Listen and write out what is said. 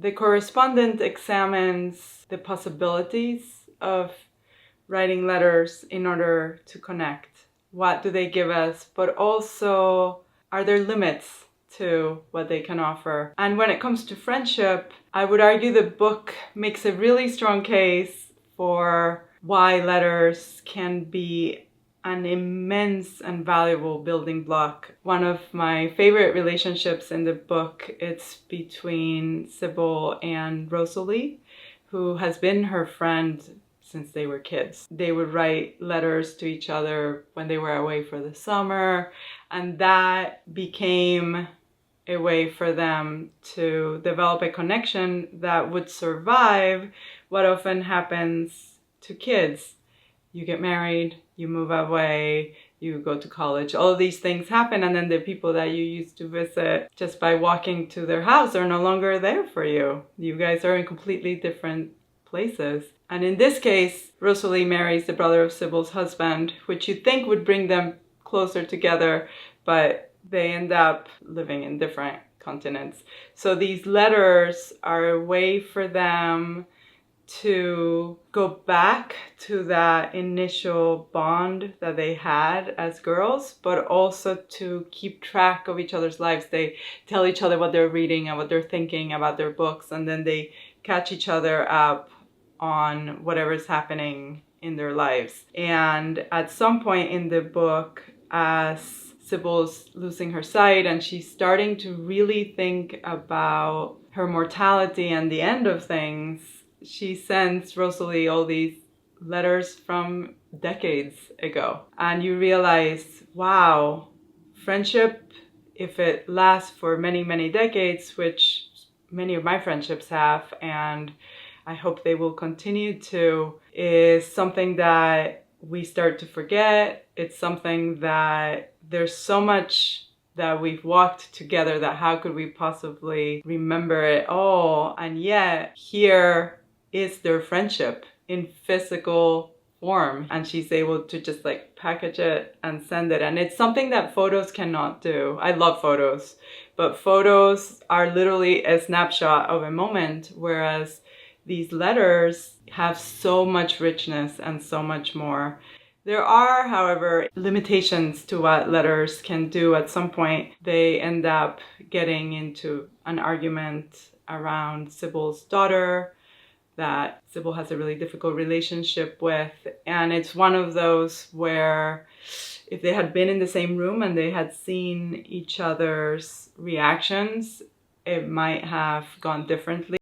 The correspondent examines the possibilities of writing letters in order to connect. What do they give us? But also, are there limits to what they can offer? And when it comes to friendship, I would argue the book makes a really strong case for why letters can be an immense and valuable building block. One of my favorite relationships in the book, it's between Sybil and Rosalie, who has been her friend since they were kids. They would write letters to each other when they were away for the summer, and that became a way for them to develop a connection that would survive what often happens to kids. You get married, you move away, you go to college, all of these things happen, and then the people that you used to visit just by walking to their house are no longer there for you. You guys are in completely different places. And in this case, Rosalie marries the brother of Sybil's husband, which you'd think would bring them closer together, but they end up living in different continents. So these letters are a way for them to go back to that initial bond that they had as girls, but also to keep track of each other's lives. They tell each other what they're reading and what they're thinking about their books, and then they catch each other up on whatever's happening in their lives. And at some point in the book, as Sybil's losing her sight and she's starting to really think about her mortality and the end of things, she sends Rosalie all these letters from decades ago. And you realize, wow, friendship, if it lasts for many, many decades, which many of my friendships have, and I hope they will continue to, is something that we start to forget. It's something that there's so much that we've walked together that how could we possibly remember it all? And yet here is their friendship in physical form, and she's able to just like package it and send it. And it's something that photos cannot do. I love photos, but photos are literally a snapshot of a moment, whereas these letters have so much richness and so much more. There are, however, limitations to what letters can do. At some point, they end up getting into an argument around Sybil's daughter that Sybil has a really difficult relationship with. And it's one of those where if they had been in the same room and they had seen each other's reactions, it might have gone differently.